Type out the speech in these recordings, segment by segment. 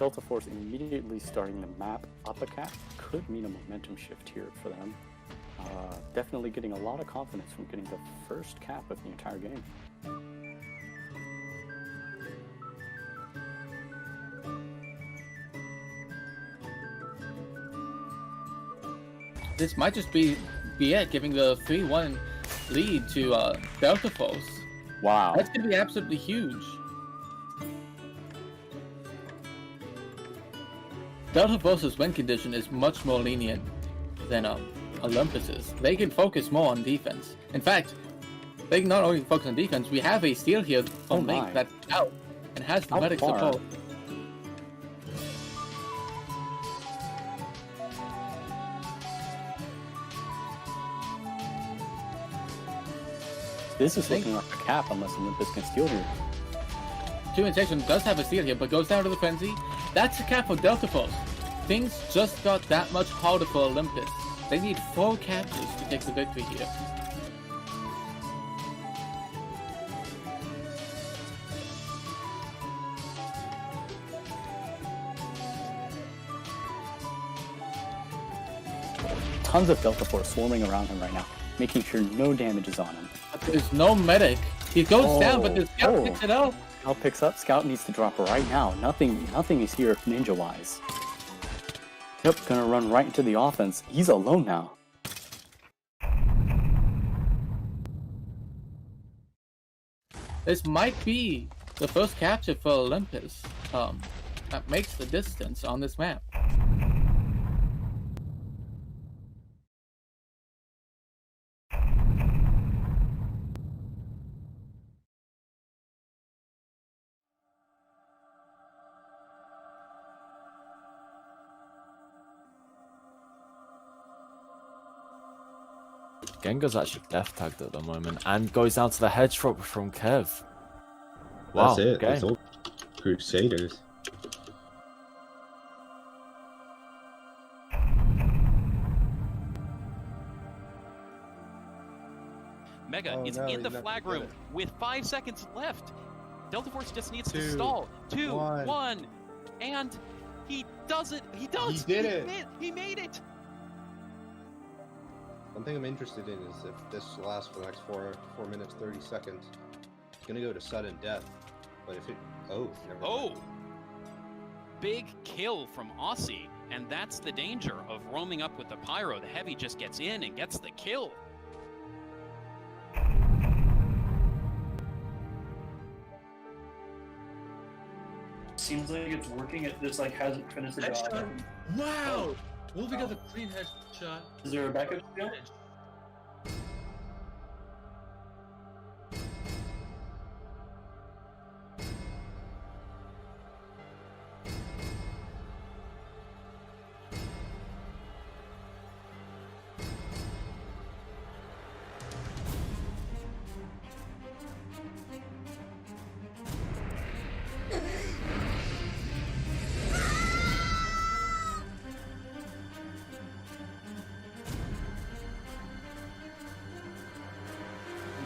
Delta Force immediately starting the map up a cap could mean a momentum shift here for them. Definitely getting a lot of confidence from getting the first cap of the entire game. This might just be it, giving the 3-1 lead to Delta Force. Wow. That's going to be absolutely huge. Delta Force's win condition is much more lenient than Olympus's. They can focus more on defense. In fact, they can not only focus on defense, we have a steal here from Link that's out and has the medic support. This is looking like a cap unless Olympus can steal here. Section does have a steal here, but goes down to the frenzy. That's a cap for Delta Force. Things just got that much harder for Olympus. They need 4 captures to take the victory here. Tons of Delta Force swarming around him right now, making sure no damage is on him. But there's no medic. He goes down, but the Scout picks it up. Scout picks up. Scout needs to drop right now. Nothing is here ninja-wise. Yep, gonna run right into the offense. He's alone now. This might be the first capture for Olympus that makes the distance on this map. Gengar's actually death tagged at the moment and goes down to the hedge drop from Kev. Wow, that's it. Okay. That's all. Crusaders. Mega is in the flag room with 5 seconds left. Delta Force just needs to stall. 2, 1, and he does it. He does. He did it. He made it. One thing I'm interested in is if this lasts for the next 4 minutes 30 seconds, it's gonna go to sudden death. But if it never mind. Big kill from Aussie, and that's the danger of roaming up with the pyro. The heavy just gets in and gets the kill. Seems like it's working. It just like hasn't finished the job. Wow! Wolfie got the clean headshot. Is there a backup skill?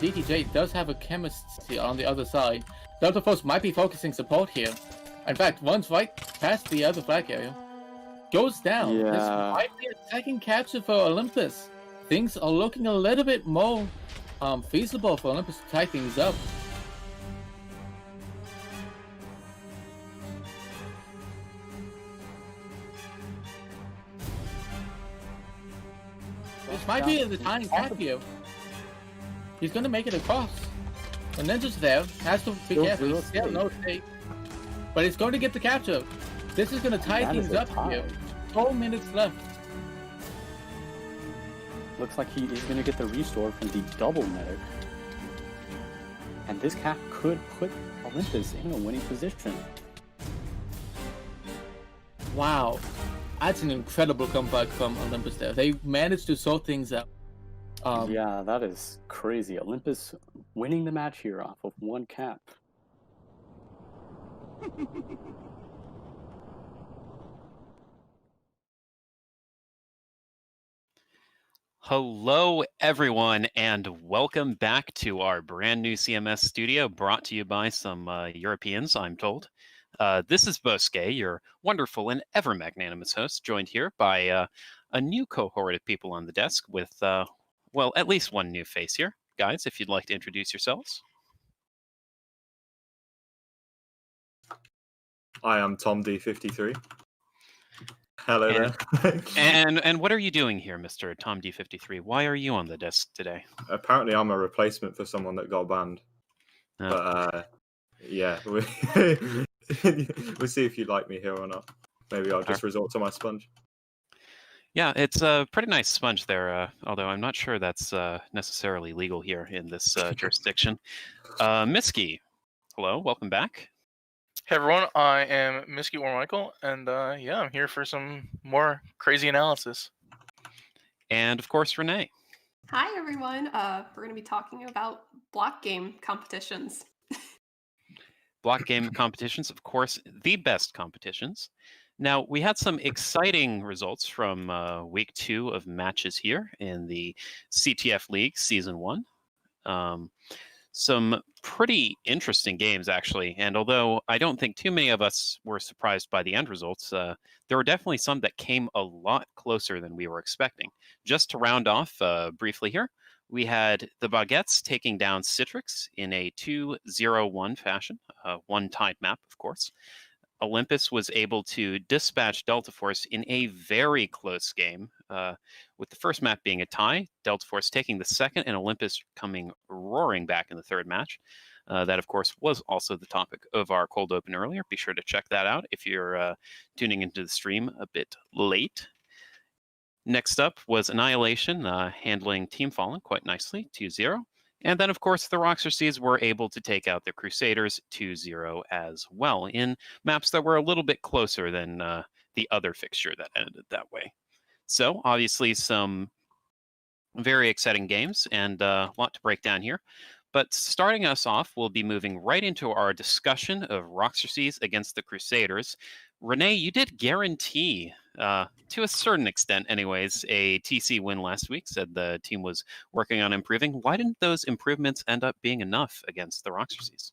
DTJ does have a chemist here on the other side. Delta Force might be focusing support here. In fact, one's right past the other flag area. Goes down. Yeah. This might be a second capture for Olympus. Things are looking a little bit more feasible for Olympus to tie things up. This might be the tying cap here. He's going to make it across. The ninja's there. Has to be careful. Still no state. But he's going to get the capture. This is going to tie things up here. 4 minutes left. Looks like he is going to get the restore from the double medic. And this cap could put Olympus in a winning position. Wow. That's an incredible comeback from Olympus there. They managed to sort things out. Yeah, that is crazy. Olympus winning the match here off of 1 cap. Hello, everyone, and welcome back to our brand new CMS studio, brought to you by some Europeans, I'm told. This is Bosque, your wonderful and ever magnanimous host, joined here by a new cohort of people on the desk with, well, at least one new face here. Guys, if you'd like to introduce yourselves. Hi, I'm Tom D53. Hello there. and what are you doing here, Mr. Tom D53? Why are you on the desk today? Apparently, I'm a replacement for someone that got banned. Oh. But yeah, we'll see if you like me here or not. Maybe I'll just resort to my sponge. Yeah, it's a pretty nice sponge there, although I'm not sure that's necessarily legal here in this jurisdiction. Miski, hello, welcome back. Hey everyone, I am Miski Warmichael, and yeah, I'm here for some more crazy analysis. And of course, Renee. Hi everyone, we're going to be talking about block game competitions. Block game competitions, of course, the best competitions. Now, we had some exciting results from week 2 of matches here in the CTF League Season 1. Some pretty interesting games, actually. And although I don't think too many of us were surprised by the end results, there were definitely some that came a lot closer than we were expecting. Just to round off briefly here, we had the Baguettes taking down Citrix in a 2-0-1 fashion, one-tied map, of course. Olympus was able to dispatch Delta Force in a very close game, with the first map being a tie, Delta Force taking the second, and Olympus coming roaring back in the third match. That, of course, was also the topic of our cold open earlier. Be sure to check that out if you're tuning into the stream a bit late. Next up was Annihilation, handling Team Fallen quite nicely, 2-0. And then, of course, the Roxerces were able to take out the Crusaders 2-0 as well in maps that were a little bit closer than the other fixture that ended that way. So, obviously, some very exciting games and a lot to break down here. But starting us off, we'll be moving right into our discussion of Roxerces against the Crusaders. Renee, you did guarantee, to a certain extent anyways, a TC win last week, said the team was working on improving. Why didn't those improvements end up being enough against the Roxerces?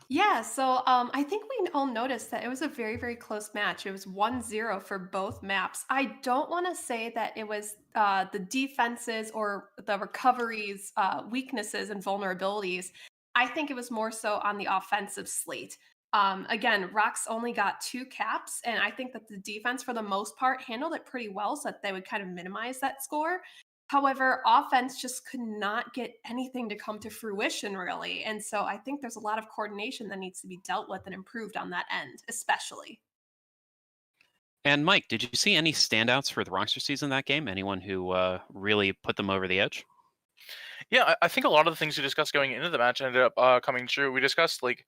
Yeah, so I think we all noticed that it was a very, very close match. It was 1-0 for both maps. I don't want to say that it was the defenses or the recoveries, weaknesses and vulnerabilities. I think it was more so on the offensive slate. Again, Rox only got 2 caps, and I think that the defense, for the most part, handled it pretty well so that they would kind of minimize that score. However, offense just could not get anything to come to fruition, really. And so I think there's a lot of coordination that needs to be dealt with and improved on that end, especially. And Mike, did you see any standouts for the Roxerces in that game? Anyone who really put them over the edge? Yeah, I think a lot of the things we discussed going into the match ended up coming true. We discussed like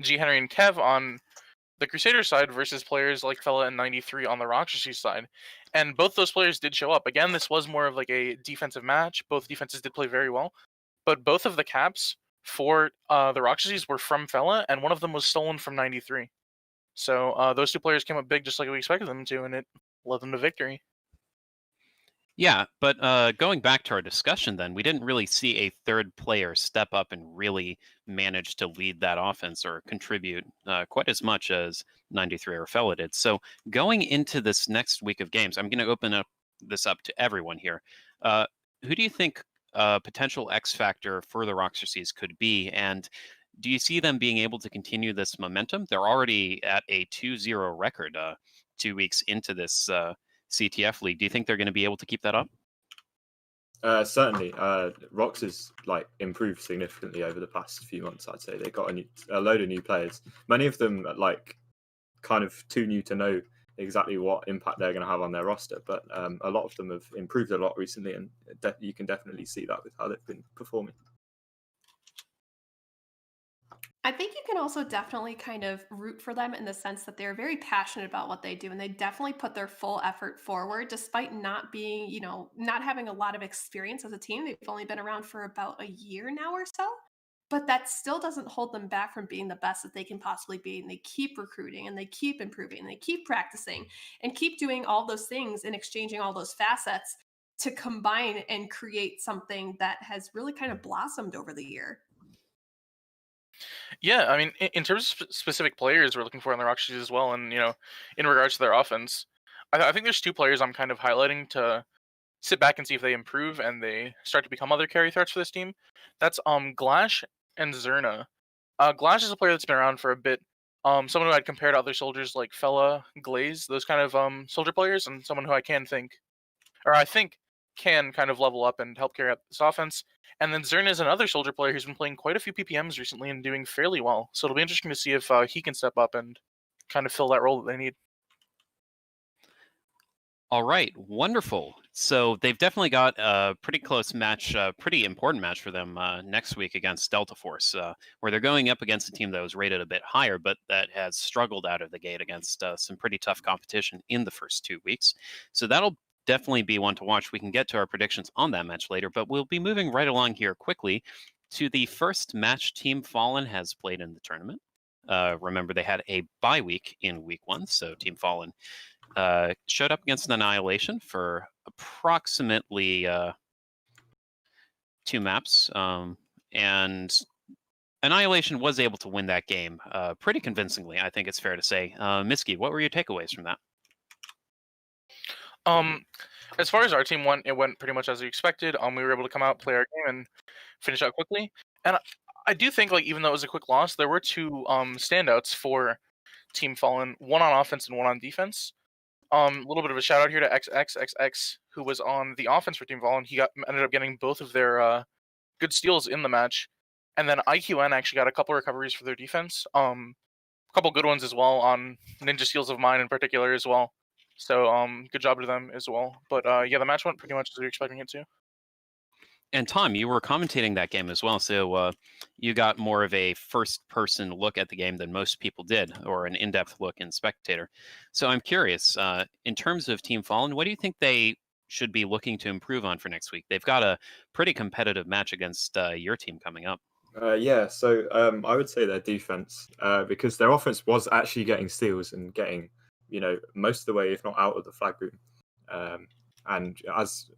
G. Henry and Kev on the Crusaders side versus players like Fella and 93 on the Roxerces side. And both those players did show up. Again, this was more of like a defensive match. Both defenses did play very well. But both of the caps for the Roxerces were from Fella, and one of them was stolen from 93. So those 2 players came up big just like we expected them to, and it led them to victory. Yeah, but going back to our discussion then, we didn't really see a third player step up and really manage to lead that offense or contribute quite as much as 93 or Fella did. So going into this next week of games, I'm going to open up this up to everyone here. Who do you think potential X factor for the Roxerces could be? And do you see them being able to continue this momentum? They're already at a 2-0 record 2 weeks into this CTF league. Do you think they're going to be able to keep that up? Certainly. Rox has improved significantly over the past few months. I'd say they got a load of new players. Many of them kind of too new to know exactly what impact they're going to have on their roster. But a lot of them have improved a lot recently, and you can definitely see that with how they've been performing. I think you can also definitely kind of root for them in the sense that they're very passionate about what they do, and they definitely put their full effort forward despite not being, not having a lot of experience as a team. They've only been around for about a year now or so, but that still doesn't hold them back from being the best that they can possibly be. And they keep recruiting and they keep improving and they keep practicing and keep doing all those things and exchanging all those facets to combine and create something that has really kind of blossomed over the year. Yeah, I mean, in terms of specific players we're looking for in the Roxerces as well, and in regards to their offense, I think there's two players I'm kind of highlighting to sit back and see if they improve and they start to become other carry threats for this team. That's Glash and Zerna. Glash is a player that's been around for a bit. Someone who I'd compare to other soldiers like Fella, Glaze, those kind of soldier players, and someone who I think can kind of level up and help carry out this offense. And then Zerna is another soldier player who's been playing quite a few PPMs recently and doing fairly well. So it'll be interesting to see if he can step up and kind of fill that role that they need. All right, wonderful. So they've definitely got a pretty close match, pretty important match for them next week against Delta Force, where they're going up against a team that was rated a bit higher, but that has struggled out of the gate against some pretty tough competition in the first 2 weeks. So that'll definitely be one to watch. We can get to our predictions on that match later, but we'll be moving right along here quickly to the first match Team Fallen has played in the tournament. Remember, they had a bye week in week 1, so Team Fallen showed up against Annihilation for approximately 2 maps, and Annihilation was able to win that game pretty convincingly, I think it's fair to say. Miski, what were your takeaways from that? As far as our team went, it went pretty much as we expected. We were able to come out, play our game, and finish out quickly. And I do think, like, even though it was a quick loss, there were 2 standouts for Team Fallen, one on offense and one on defense. A little bit of a shout out here to XXXX, who was on the offense for Team Fallen. He ended up getting both of their good steals in the match, and then IQN actually got a couple recoveries for their defense. A couple good ones as well on ninja steals of mine in particular as well. So good job to them as well. But yeah, the match went pretty much as we were expecting it to. And Tom, you were commentating that game as well, so you got more of a first-person look at the game than most people did, or an in-depth look in Spectator. So I'm curious, in terms of Team Fallen, what do you think they should be looking to improve on for next week? They've got a pretty competitive match against your team coming up. Yeah, so I would say their defense, because their offense was actually getting steals and getting, most of the way, if not out of the flag room. And as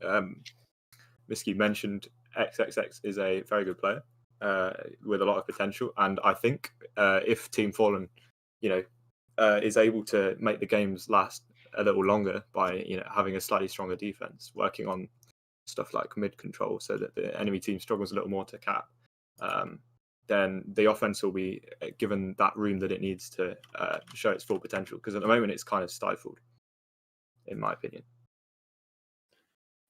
Miski mentioned, XXX is a very good player with a lot of potential, and I think if Team Fallen, is able to make the games last a little longer by having a slightly stronger defense, working on stuff like mid control, so that the enemy team struggles a little more to cap, then the offense will be given that room that it needs to show its full potential. Because at the moment, it's kind of stifled, in my opinion.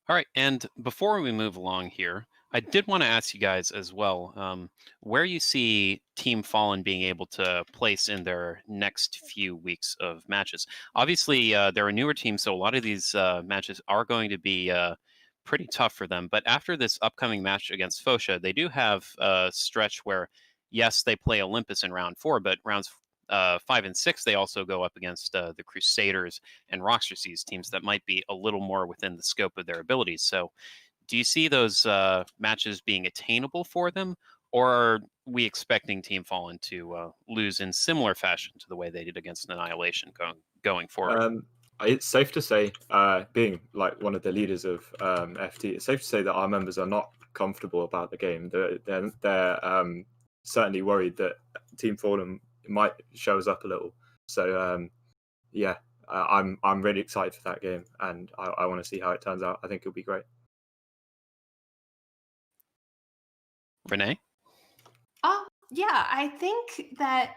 All right, and before we move along here, I did want to ask you guys as well, where you see Team Fallen being able to place in their next few weeks of matches. Obviously, they're a newer team, so a lot of these matches are going to be pretty tough for them. But after this upcoming match against Fotiá, they do have a stretch where, yes, they play Olympus in round 4, but rounds 5 and 6, they also go up against the Crusaders and Roxerces, teams that might be a little more within the scope of their abilities. So do you see those matches being attainable for them, or are we expecting Team Fallen to lose in similar fashion to the way they did against Annihilation going forward? It's safe to say, being like one of the leaders of FT, it's safe to say that our members are not comfortable about the game. They're certainly worried that Team Fallen might show us up a little. So yeah, I'm really excited for that game, and I want to see how it turns out. I think it'll be great. Renee? Yeah, I think that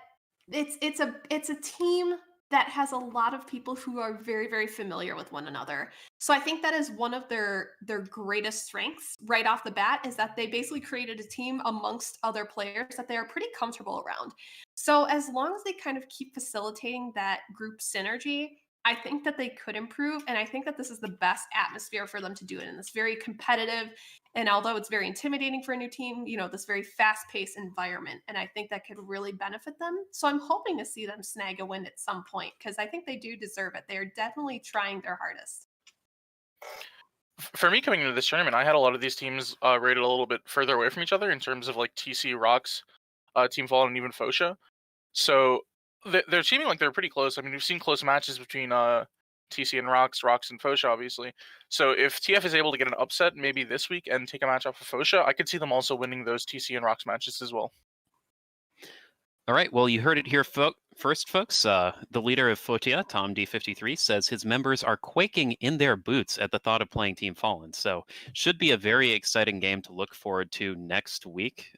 it's a team that has a lot of people who are very, very familiar with one another. So I think that is one of their greatest strengths right off the bat, is that they basically created a team amongst other players that they are pretty comfortable around. So as long as they kind of keep facilitating that group synergy, I think that they could improve. And I think that this is the best atmosphere for them to do it in, this very competitive, and although it's very intimidating for a new team, this very fast-paced environment. And I think that could really benefit them. So I'm hoping to see them snag a win at some point, because I think they do deserve it. They're definitely trying their hardest. For me, coming into this tournament, I had a lot of these teams rated a little bit further away from each other in terms of like TC, Rox, Team Fallen, and even Fotiá. So they're seeming like they're pretty close. I mean, we've seen close matches between TC and Rox and Fotiá, obviously. So if TF is able to get an upset maybe this week and take a match off of Fotiá, I could see them also winning those TC and Rox matches as well. All right, well, you heard it here first, folks. The leader of Fotiá, Tom D53, says his members are quaking in their boots at the thought of playing Team Fallen. So, should be a very exciting game to look forward to next week.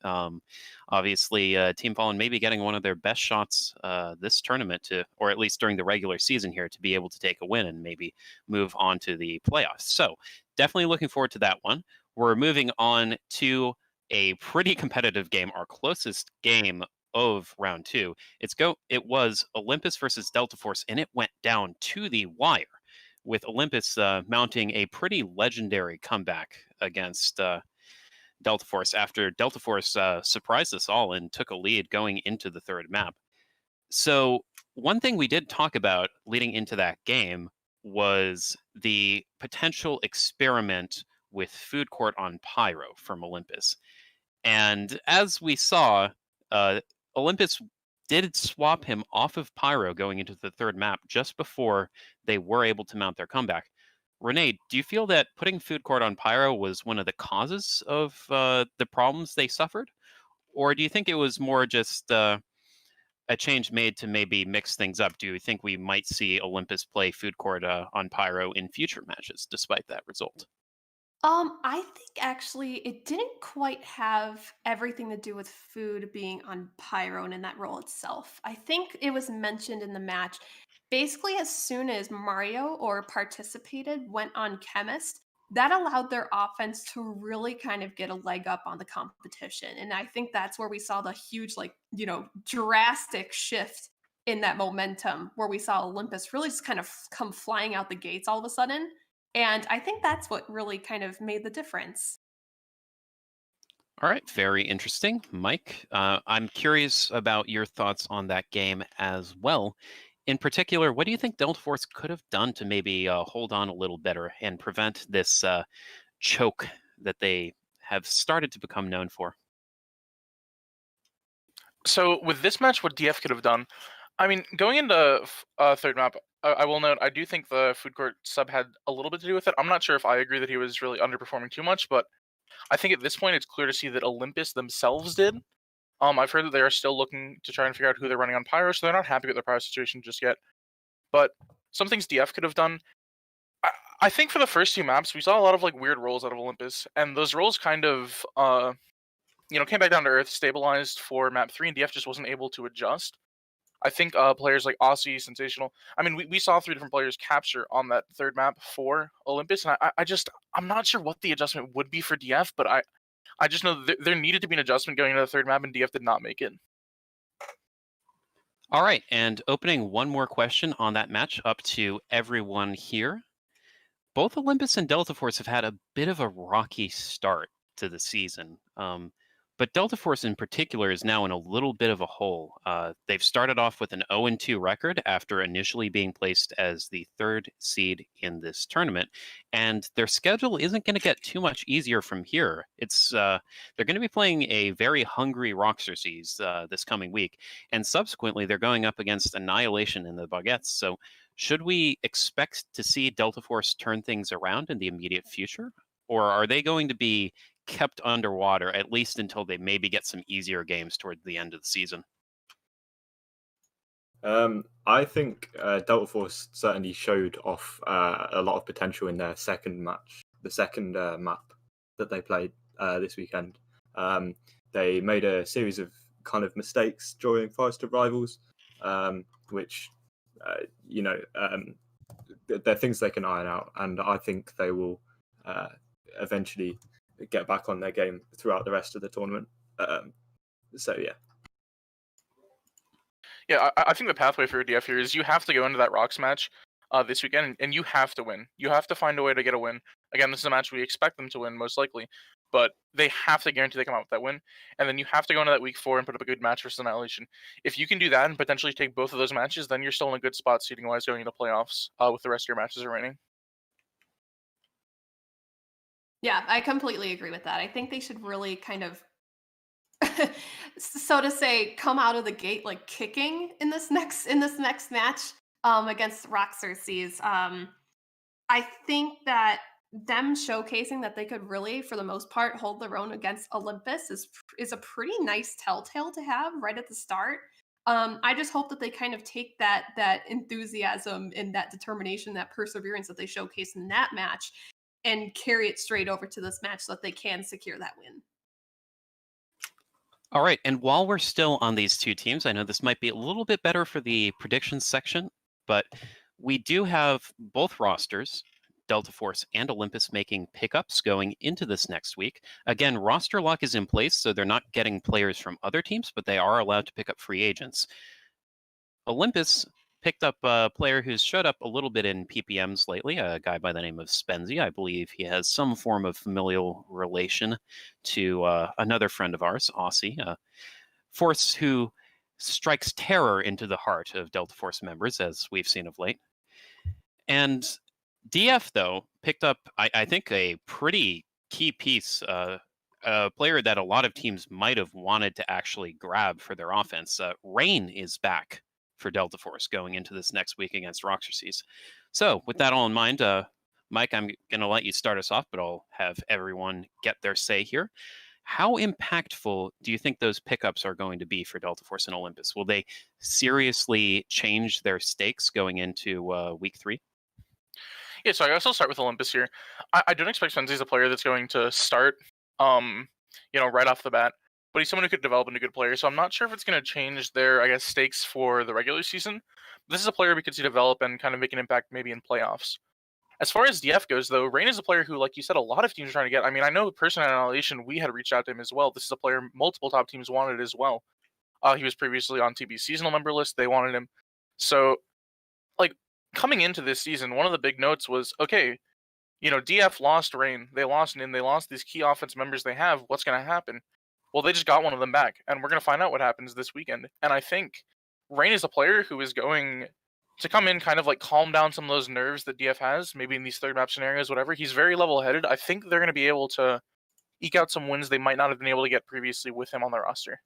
Obviously, Team Fallen may be getting one of their best shots this tournament, or at least during the regular season here, to be able to take a win and maybe move on to the playoffs. So, definitely looking forward to that one. We're moving on to a pretty competitive game, our closest game of round 2. It was Olympus versus Delta Force, and it went down to the wire, with Olympus mounting a pretty legendary comeback against Delta Force after Delta Force surprised us all and took a lead going into the third map. So one thing we did talk about leading into that game was the potential experiment with food court on Pyro from Olympus. And as we saw, Olympus did swap him off of Pyro going into the third map just before they were able to mount their comeback. Renee, do you feel that putting food court on Pyro was one of the causes of the problems they suffered? Or do you think it was more just a change made to maybe mix things up? Do you think we might see Olympus play food court on Pyro in future matches despite that result? I think actually it didn't quite have everything to do with food being on Pyro and in that role itself. I think it was mentioned in the match. Basically, as soon as Mario or participated went on Chemist, that allowed their offense to really kind of get a leg up on the competition. And I think that's where we saw the huge, like, drastic shift in that momentum where we saw Olympus really just kind of come flying out the gates all of a sudden. And I think that's what really kind of made the difference. All right, very interesting. Mike, I'm curious about your thoughts on that game as well. In particular, what do you think Delta Force could have done to maybe hold on a little better and prevent this choke that they have started to become known for? So with this match, what DF could have done, I mean, going into third map, I will note, I do think the food court sub had a little bit to do with it. I'm not sure if I agree that he was really underperforming too much, but I think at this point it's clear to see that Olympus themselves did. I've heard that they are still looking to try and figure out who they're running on Pyro, so they're not happy with their Pyro situation just yet. But some things DF could have done. I think for the first 2 maps, we saw a lot of like weird rolls out of Olympus, and those rolls kind of, came back down to earth, stabilized for map 3, and DF just wasn't able to adjust. I think players like Aussie, Sensational. I mean, we saw 3 different players capture on that third map for Olympus, and I'm not sure what the adjustment would be for DF, but I just know there needed to be an adjustment going into the third map, and DF did not make it. All right, and opening one more question on that match up to everyone here. Both Olympus and Delta Force have had a bit of a rocky start to the season. But Delta Force in particular is now in a little bit of a hole. They've started off with an 0-2 record after initially being placed as the 3rd seed in this tournament, and their schedule isn't going to get too much easier from here. They're going to be playing a very hungry Roxerces this coming week, and subsequently they're going up against Annihilation in the Baguettes. So should we expect to see Delta Force turn things around in the immediate future, or are they going to be kept underwater at least until they maybe get some easier games toward the end of the season? I think Delta Force certainly showed off a lot of potential in their second match, the second map that they played this weekend. They made a series of kind of mistakes during Forest of Rivals, which, they're things they can iron out, and I think they will eventually get back on their game throughout the rest of the tournament. So yeah. Yeah, I think the pathway for DF here is you have to go into that Rocks match this weekend, and you have to win. You have to find a way to get a win. Again, this is a match we expect them to win, most likely, but they have to guarantee they come out with that win, and then you have to go into that week 4 and put up a good match versus Annihilation. If you can do that and potentially take both of those matches, then you're still in a good spot seeding-wise going into playoffs with the rest of your matches remaining. Yeah, I completely agree with that. I think they should really kind of, so to say, come out of the gate like kicking in this next match against Roxerces. I think that them showcasing that they could really, for the most part, hold their own against Olympus is a pretty nice telltale to have right at the start. I just hope that they kind of take that enthusiasm and that determination, that perseverance that they showcased in that match, and carry it straight over to this match so that they can secure that win. All right, and while we're still on these two teams, I know this might be a little bit better for the predictions section, but we do have both rosters, Delta Force and Olympus, making pickups going into this next week. Again, roster lock is in place, so they're not getting players from other teams, but they are allowed to pick up free agents. Olympus picked up a player who's showed up a little bit in PPMs lately, a guy by the name of Spenzy. I believe he has some form of familial relation to another friend of ours, Aussie, Force, who strikes terror into the heart of Delta Force members, as we've seen of late. And DF, though, picked up, I think, a pretty key piece, a player that a lot of teams might have wanted to actually grab for their offense. Rain is back for Delta Force going into this next week against Roxerces. So with that all in mind, Mike, I'm going to let you start us off, but I'll have everyone get their say here. How impactful do you think those pickups are going to be for Delta Force and Olympus? Will they seriously change their stakes going into week 3? Yeah, so I guess I'll start with Olympus here. I don't expect Spenzy's a player that's going to start, right off the bat. But he's someone who could develop into a good player, so I'm not sure if it's going to change their, stakes for the regular season. This is a player we could see develop and kind of make an impact maybe in playoffs. As far as DF goes, though, Rain is a player who, like you said, a lot of teams are trying to get. I mean, I know personally at Annihilation, we had reached out to him as well. This is a player multiple top teams wanted as well. He was previously on TB's seasonal member list. They wanted him. So, coming into this season, one of the big notes was, okay, DF lost Rain. They lost Nin. They lost these key offense members they have. What's going to happen? Well, they just got one of them back, and we're going to find out what happens this weekend. And I think Rain is a player who is going to come in, kind of calm down some of those nerves that DF has, maybe in these third map scenarios, whatever. He's very level-headed. I think they're going to be able to eke out some wins they might not have been able to get previously with him on their roster.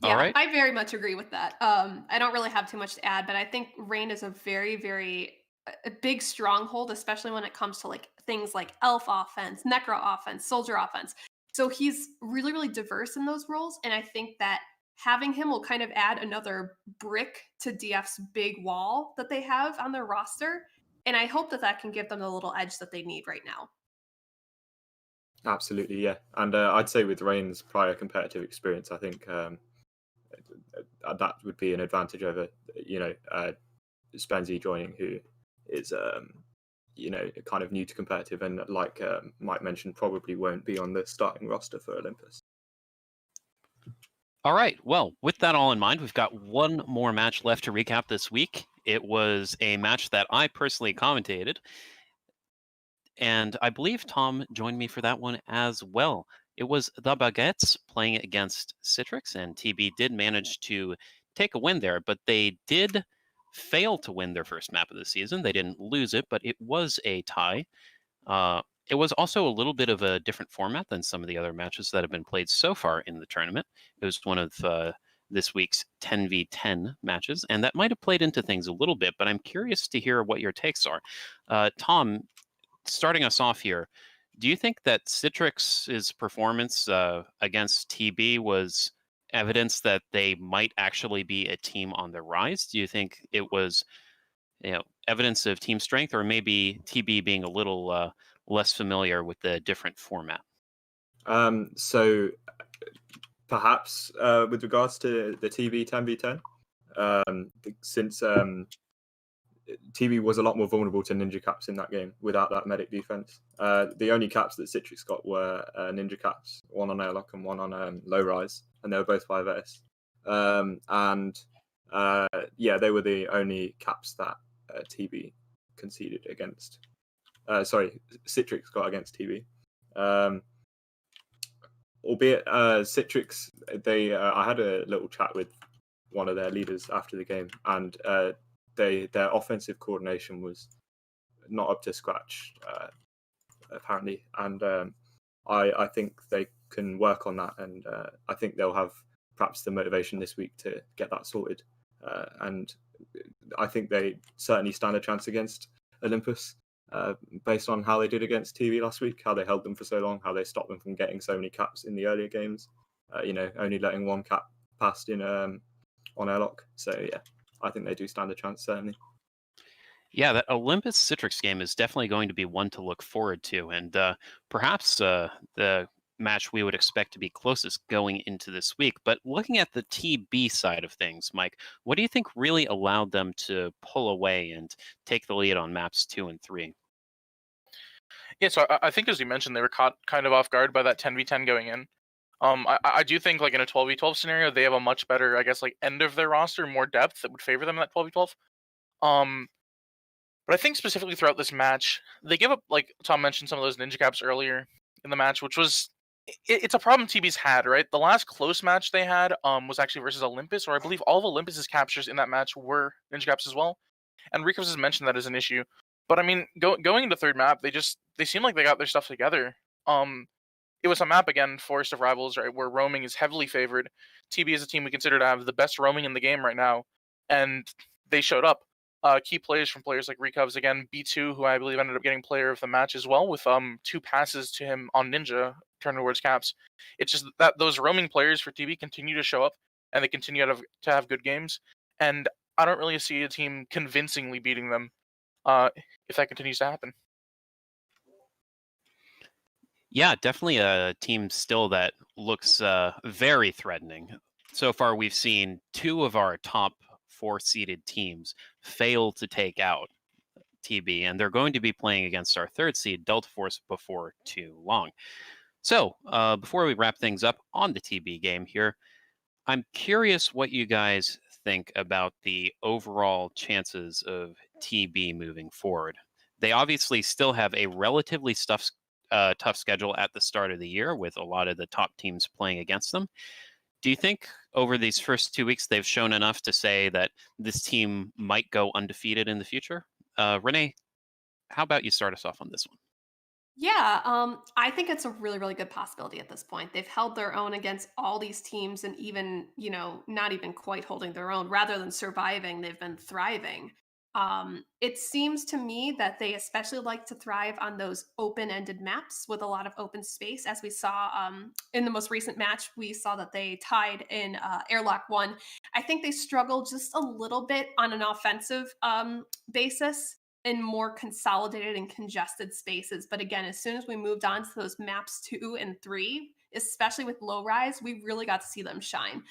Yeah, right. I very much agree with that. I don't really have too much to add, but I think Rain is a very, very a big stronghold, especially when it comes to things like elf offense, necro offense, soldier offense. So he's really, really diverse in those roles, and I think that having him will kind of add another brick to DF's big wall that they have on their roster, and I hope that can give them the little edge that they need right now. Absolutely, yeah. And I'd say with Rain's prior competitive experience, I think that would be an advantage over, Spenzy joining, who is, kind of new to competitive and, like Mike mentioned, probably won't be on the starting roster for Olympus. All right. Well, with that all in mind, we've got one more match left to recap this week. It was a match that I personally commentated, and I believe Tom joined me for that one as well. It was the Baguettes playing against Citrix, and TB did manage to take a win there, but they did fail to win their first map of the season. They didn't lose it, but it was a tie. It was also a little bit of a different format than some of the other matches that have been played so far in the tournament. It was one of this week's 10v10 matches, and that might have played into things a little bit, but I'm curious to hear what your takes are. Tom, starting us off here, do you think that Citrix's performance against TB was evidence that they might actually be a team on the rise? Do you think it was evidence of team strength, or maybe TB being a little less familiar with the different format? So perhaps with regards to the TB 10v10, since TB was a lot more vulnerable to ninja caps in that game without that medic defense. The only caps that Citrix got were ninja caps, one on airlock and one on low rise, and they were both 5S. They were the only caps that TB conceded against. Citrix got against TB. Albeit Citrix, I had a little chat with one of their leaders after the game, and their offensive coordination was not up to scratch, apparently, and I think they can work on that, and I think they'll have perhaps the motivation this week to get that sorted, and I think they certainly stand a chance against Olympus. based on how they did against TV last week, how they held them for so long, how they stopped them from getting so many caps in the earlier games. Only letting one cap past in on airlock. So yeah, I think they do stand a chance, certainly. Yeah, that Olympus Citrix game is definitely going to be one to look forward to, and perhaps the match we would expect to be closest going into this week. But looking at the TB side of things, Mike, what do you think really allowed them to pull away and take the lead on maps 2 and 3? Yeah, so I think as you mentioned, they were caught kind of off guard by that 10v10 going in. I do think like in a 12v12 scenario, they have a much better, I guess, like end of their roster, more depth that would favor them in that 12v12. But I think specifically throughout this match, they give up, like Tom mentioned, some of those ninja caps earlier in the match, which was, it's a problem TB's had, right? The last close match they had was actually versus Olympus, or I believe all of Olympus's captures in that match were ninja caps as well. And Ricos has mentioned that as an issue. But I mean, going into third map, they seem like they got their stuff together. It was a map, again, Forest of Rivals, right, where roaming is heavily favored. TB is a team we consider to have the best roaming in the game right now, and they showed up. Key plays from players like Recovs, again, B2, who I believe ended up getting player of the match as well, with 2 passes to him on Ninja, turn towards caps. It's just that those roaming players for TB continue to show up, and they continue to have good games, and I don't really see a team convincingly beating them if that continues to happen. Yeah, definitely a team still that looks very threatening. So far, we've seen 2 of our top 4-seeded teams fail to take out TB, and they're going to be playing against our 3rd seed, Delta Force, before too long. So, before we wrap things up on the TB game here, I'm curious what you guys think about the overall chances of TB moving forward. They obviously still have a relatively tough schedule at the start of the year with a lot of the top teams playing against them. Do you think over these first 2 weeks they've shown enough to say that this team might go undefeated in the future? Renee, how about you start us off on this one? Yeah, I think it's a really, really good possibility at this point. They've held their own against all these teams and even, not even quite holding their own. Rather than surviving, they've been thriving. It seems to me that they especially like to thrive on those open-ended maps with a lot of open space. As we saw in the most recent match, we saw that they tied in Airlock 1. I think they struggle just a little bit on an offensive basis in more consolidated and congested spaces. But again, as soon as we moved on to those maps 2 and 3, especially with low rise, we really got to see them shine.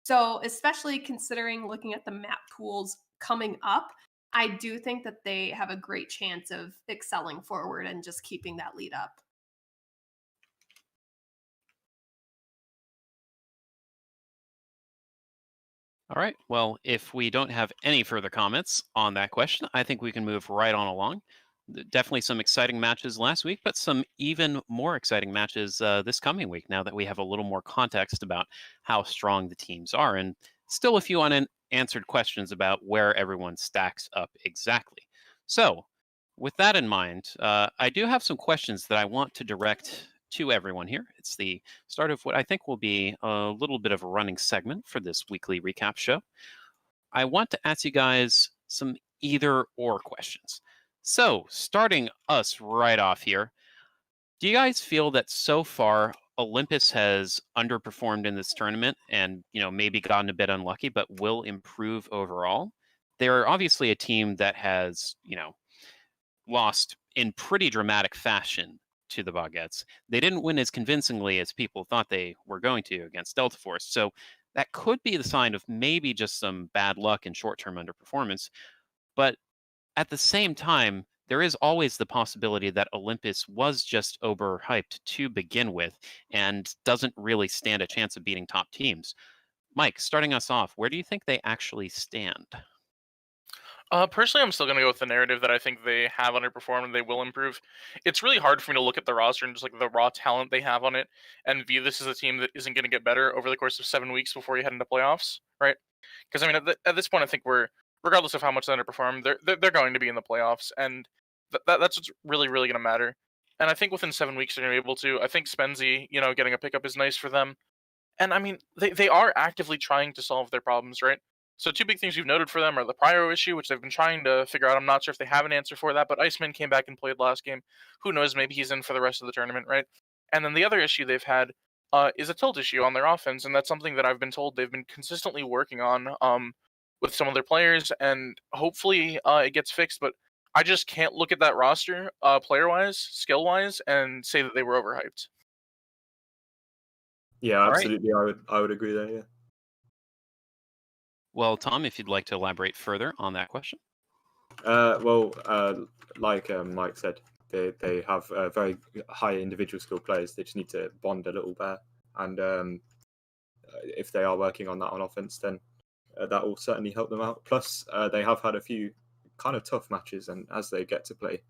So especially considering looking at the map pools coming up, I do think that they have a great chance of excelling forward and just keeping that lead up. All right. Well, if we don't have any further comments on that question, I think we can move right on along. Definitely some exciting matches last week, but some even more exciting matches this coming week now that we have a little more context about how strong the teams are, and still a few unanswered questions about where everyone stacks up exactly. So with that in mind, I do have some questions that I want to direct to everyone here. It's the start of what I think will be a little bit of a running segment for this weekly recap show. I want to ask you guys some either or questions. So starting us right off here, do you guys feel that so far Olympus has underperformed in this tournament and, maybe gotten a bit unlucky, but will improve overall? They're obviously a team that has, lost in pretty dramatic fashion to the Baguettes. They didn't win as convincingly as people thought they were going to against Delta Force. So that could be the sign of maybe just some bad luck and short-term underperformance. But at the same time, there is always the possibility that Olympus was just overhyped to begin with and doesn't really stand a chance of beating top teams. Mike, starting us off, where do you think they actually stand? Personally, I'm still going to go with the narrative that I think they have underperformed and they will improve. It's really hard for me to look at the roster and just like the raw talent they have on it and view this as a team that isn't going to get better over the course of 7 weeks before you head into playoffs, right? Because I mean, at this point, I think regardless of how much they underperform, they're going to be in the playoffs, and that's what's really, really going to matter. And I think within 7 weeks they're going to be able to. I think Spenzy, getting a pickup is nice for them. And I mean, they are actively trying to solve their problems, right? So 2 big things we've noted for them are the Pyro issue, which they've been trying to figure out. I'm not sure if they have an answer for that, but Iceman came back and played last game. Who knows? Maybe he's in for the rest of the tournament, right? And then the other issue they've had is a tilt issue on their offense, and that's something that I've been told they've been consistently working on with some of their players, and hopefully it gets fixed. But I just can't look at that roster, player-wise, skill-wise, and say that they were overhyped. Yeah, absolutely. I would agree there. Yeah. Well, Tom, if you'd like to elaborate further on that question. Like Mike said, they have very high individual skill players. They just need to bond a little better, and if they are working on that on offense, then that will certainly help them out. Plus, they have had a few kind of tough matches, and as they get to play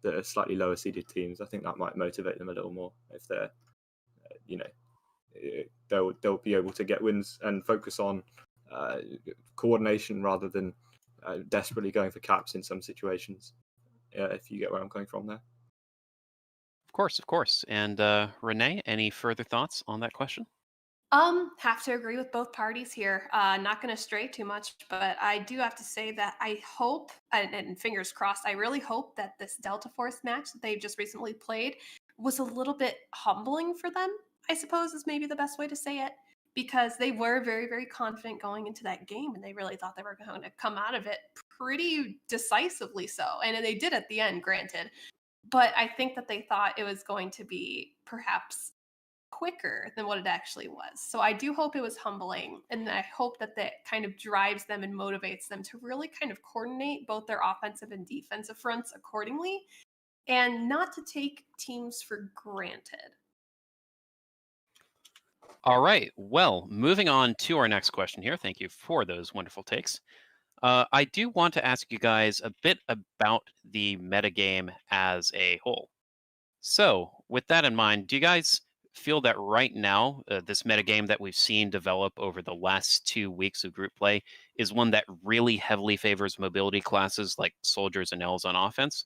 the slightly lower seeded teams, I think that might motivate them a little more. If they're, they'll be able to get wins and focus on coordination rather than desperately going for caps in some situations. If you get where I'm coming from there. Of course. And Renee, any further thoughts on that question? Have to agree with both parties here. Not going to stray too much, but I do have to say that I hope, and fingers crossed, I really hope that this Delta Force match that they just recently played was a little bit humbling for them, I suppose is maybe the best way to say it, because they were very, very confident going into that game, and they really thought they were going to come out of it pretty decisively so. And they did at the end, granted. But I think that they thought it was going to be perhaps quicker than what it actually was. So I do hope it was humbling, and I hope that that kind of drives them and motivates them to really kind of coordinate both their offensive and defensive fronts accordingly, and not to take teams for granted. All right. Well, moving on to our next question here. Thank you for those wonderful takes. I do want to ask you guys a bit about the metagame as a whole. So, with that in mind, do you guys feel that right now, this metagame that we've seen develop over the last 2 weeks of group play is one that really heavily favors mobility classes like soldiers and elves on offense?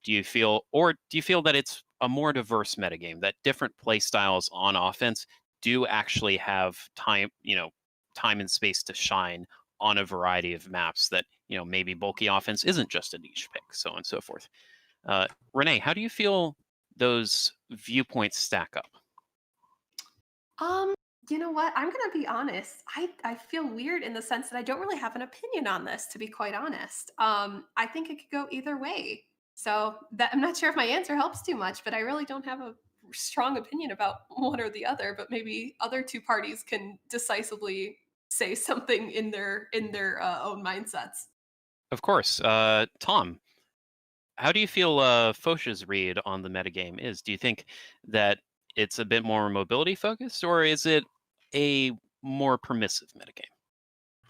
Do you feel that it's a more diverse metagame, that different play styles on offense do actually have time and space to shine on a variety of maps, that maybe bulky offense isn't just a niche pick, so on and so forth? Renee, how do you feel those viewpoints stack up? You know what? I'm going to be honest. I feel weird in the sense that I don't really have an opinion on this, to be quite honest. I think it could go either way. So I'm not sure if my answer helps too much, but I really don't have a strong opinion about one or the other. But maybe other two parties can decisively say something in their own mindsets. Of course. Tom, how do you feel Fotiá's read on the metagame is? Do you think that it's a bit more mobility focused, or is it a more permissive metagame?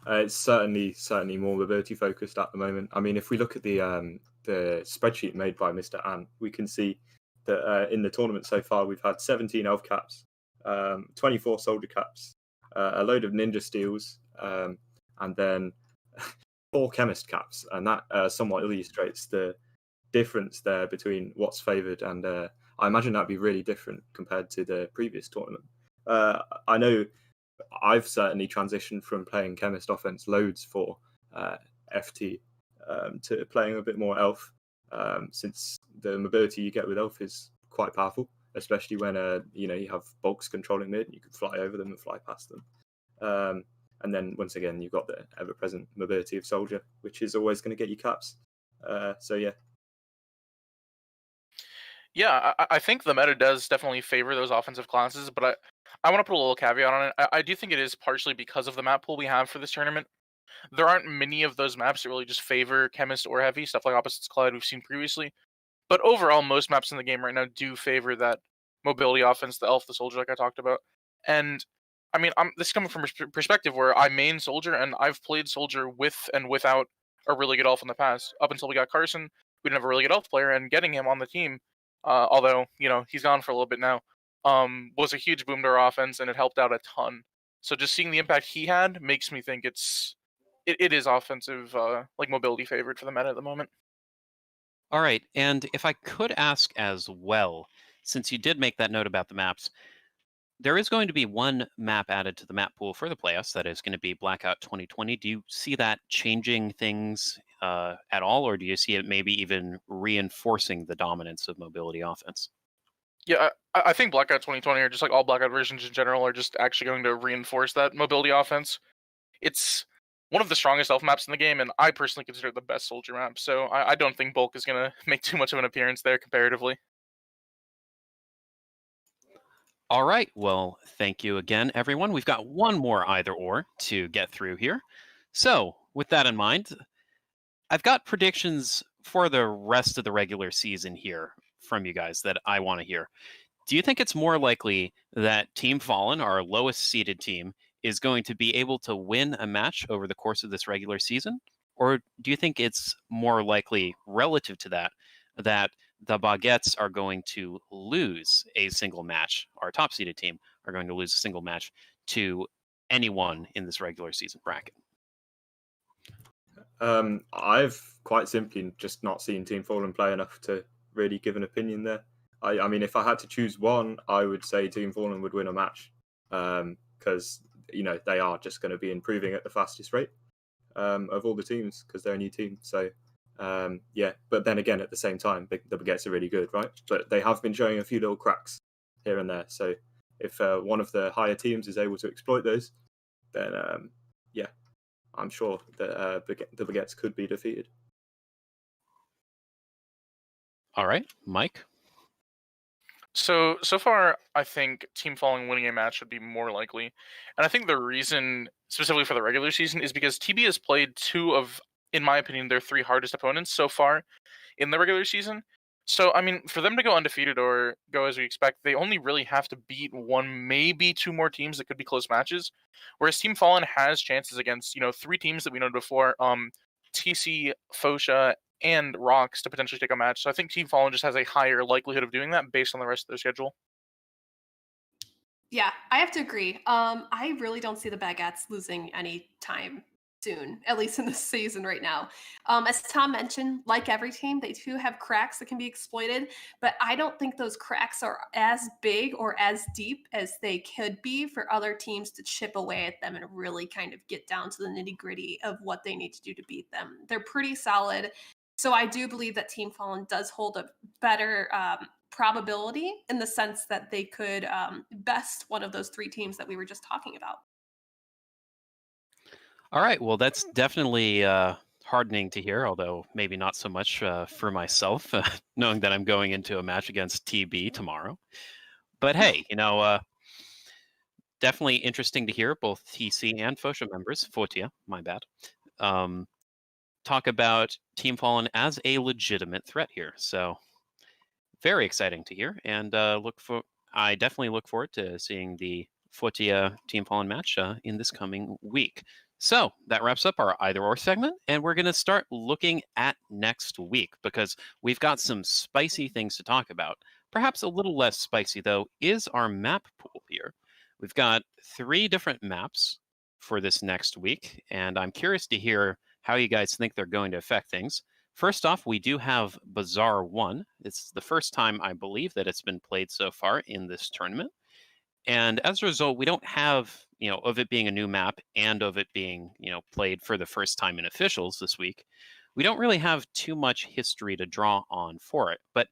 It's certainly more mobility focused at the moment. I mean, if we look at the spreadsheet made by Mr. Ann, we can see that in the tournament so far we've had 17 elf caps, 24 soldier caps, a load of ninja steals, and then 4 chemist caps, and that somewhat illustrates the difference there between what's favoured, and I imagine that'd be really different compared to the previous tournament. I know I've certainly transitioned from playing chemist offense loads for FT to playing a bit more elf, since the mobility you get with elf is quite powerful, especially when you have bulks controlling mid, you can fly over them and fly past them. And then once again, you've got the ever-present mobility of soldier, which is always going to get you caps. So yeah. Yeah, I think the meta does definitely favor those offensive classes, but I want to put a little caveat on it. I do think it is partially because of the map pool we have for this tournament. There aren't many of those maps that really just favor chemist or heavy, stuff like Opposites Collide we've seen previously. But overall, most maps in the game right now do favor that mobility offense, the elf, the soldier, like I talked about. And I mean, this is coming from a perspective where I main soldier, and I've played soldier with and without a really good elf in the past. Up until we got Carson, we didn't have a really good elf player, and getting him on the team, although he's gone for a little bit now, was a huge boom to our offense, and it helped out a ton. So just seeing the impact he had makes me think it is offensive, like mobility favored for the meta at the moment. All right, and if I could ask as well, since you did make that note about the maps, there is going to be one map added to the map pool for the playoffs. That is going to be Blackout 2020. Do you see that changing things at all, or do you see it maybe even reinforcing the dominance of mobility offense? Yeah, I think Blackout 2020, or just like all Blackout versions in general, are just actually going to reinforce that mobility offense. It's one of the strongest elf maps in the game, and I personally consider it the best soldier map. So I don't think Bulk is going to make too much of an appearance there comparatively. All right. Well, thank you again, everyone. We've got one more either or to get through here. So with that in mind, I've got predictions for the rest of the regular season here from you guys that I want to hear. Do you think it's more likely that Team Fallen, our lowest seeded team, is going to be able to win a match over the course of this regular season? Or do you think it's more likely relative to that, that the Baguettes are going to lose a single match, our top seeded team are going to lose a single match to anyone in this regular season bracket? I've quite simply just not seen Team Fallen play enough to really give an opinion there. I mean, if I had to choose one, I would say Team Fallen would win a match, because they are just going to be improving at the fastest rate of all the teams because they're a new team. So yeah, but then again, at the same time, the Baguettes are really good, right? But they have been showing a few little cracks here and there. So if one of the higher teams is able to exploit those, then yeah, I'm sure that the Baguettes could be defeated. All right, Mike? So far, I think Team Fallen winning a match would be more likely. And I think the reason, specifically for the regular season, is because TB has played two of, in my opinion, their three hardest opponents so far in the regular season. So, I mean, for them to go undefeated or go as we expect, they only really have to beat one, maybe two more teams that could be close matches. Whereas Team Fallen has chances against, three teams that we noted before, TC, Fotiá, and Rox to potentially take a match. So I think Team Fallen just has a higher likelihood of doing that based on the rest of their schedule. Yeah, I have to agree. I really don't see the Baguettes losing any time soon, at least in this season right now. As Tom mentioned, like every team, they do have cracks that can be exploited, but I don't think those cracks are as big or as deep as they could be for other teams to chip away at them and really kind of get down to the nitty-gritty of what they need to do to beat them. They're pretty solid. So I do believe that Team Fallen does hold a better probability in the sense that they could best one of those three teams that we were just talking about. All right, well, that's definitely heartening to hear, although maybe not so much for myself, knowing that I'm going into a match against TB tomorrow. But hey, definitely interesting to hear both TC and Fotiá members, Fotiá, my bad, talk about Team Fallen as a legitimate threat here. So very exciting to hear, and I definitely look forward to seeing the Fotiá Team Fallen match in this coming week. So that wraps up our either or segment, and we're going to start looking at next week because we've got some spicy things to talk about. Perhaps a little less spicy, though, is our map pool here. We've got 3 different maps for this next week, and I'm curious to hear how you guys think they're going to affect things. First off, we do have Bazaar I. It's the first time, I believe, that it's been played so far in this tournament. And as a result, we don't have, of it being a new map and of it being, played for the first time in officials this week, we don't really have too much history to draw on for it. But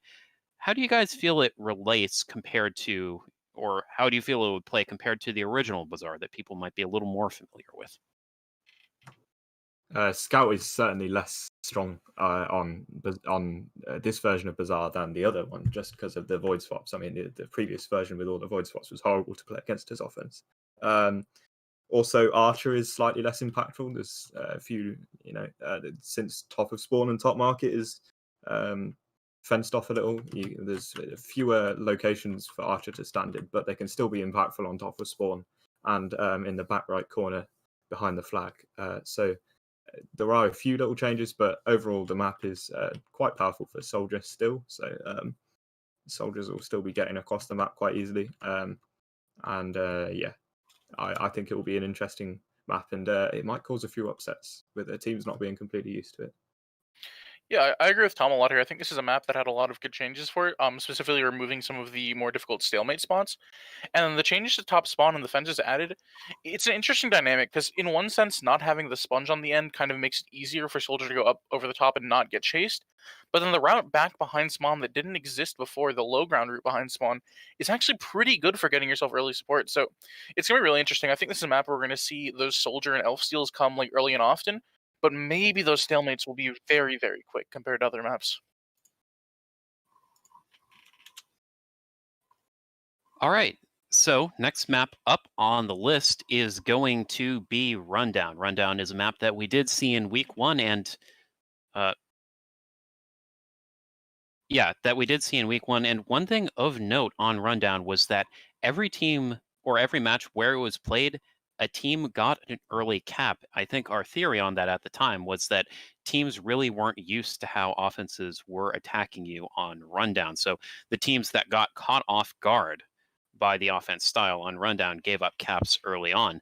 how do you guys feel it relates compared to, or how do you feel it would play compared to the original Bazaar that people might be a little more familiar with? Scout is certainly less strong on this version of Bazaar than the other one, just because of the void swaps. I mean, the previous version with all the void swaps was horrible to play against his offense. Also, Archer is slightly less impactful. There's a few, since top of spawn and top market is fenced off a little. There's fewer locations for Archer to stand in, but they can still be impactful on top of spawn and in the back right corner behind the flag. So there are a few little changes, but overall the map is quite powerful for soldiers still. So soldiers will still be getting across the map quite easily. Yeah, I think it will be an interesting map, and it might cause a few upsets with the teams not being completely used to it. Yeah, I agree with Tom a lot here. I think this is a map that had a lot of good changes for it, specifically removing some of the more difficult stalemate spots. And then the changes to top spawn and the fences added, it's an interesting dynamic, because in one sense, not having the sponge on the end kind of makes it easier for soldier to go up over the top and not get chased. But then the route back behind spawn that didn't exist before, the low ground route behind spawn, is actually pretty good for getting yourself early support. So it's going to be really interesting. I think this is a map where we're going to see those soldier and elf steals come like early and often, but maybe those stalemates will be very, very quick compared to other maps. All right. So next map up on the list is going to be Rundown. Rundown is a map that we did see in week 1 and that we did see in week 1. And one thing of note on Rundown was that every team or every match where it was played, a team got an early cap. I think our theory on that at the time was that teams really weren't used to how offenses were attacking you on Rundown. So the teams that got caught off guard by the offense style on Rundown gave up caps early on.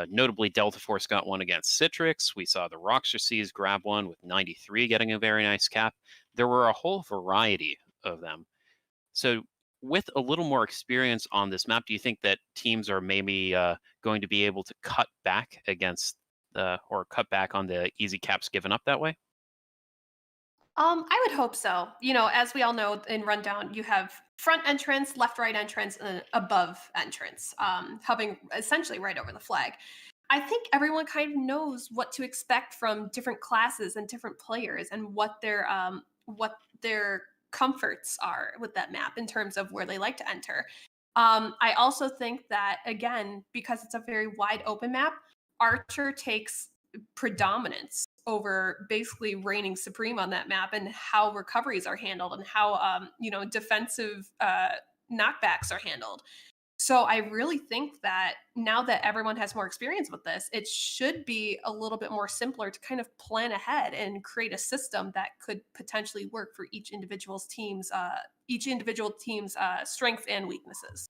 Notably, Delta Force got one against Citrix. We saw the Roxerces grab one with 93 getting a very nice cap. There were a whole variety of them. So with a little more experience on this map, do you think that teams are maybe going to be able to cut back against or cut back on the easy caps given up that way? I would hope so. You know, as we all know, in Rundown, you have front entrance, left, right entrance, and above entrance, hovering essentially right over the flag. I think everyone kind of knows what to expect from different classes and different players, and what their comforts are with that map in terms of where they like to enter. I also think that, again, because it's a very wide open map, Archer takes predominance over basically reigning supreme on that map, and how recoveries are handled, and how defensive knockbacks are handled. So I really think that now that everyone has more experience with this, it should be a little bit more simpler to kind of plan ahead and create a system that could potentially work for each individual team's strengths and weaknesses.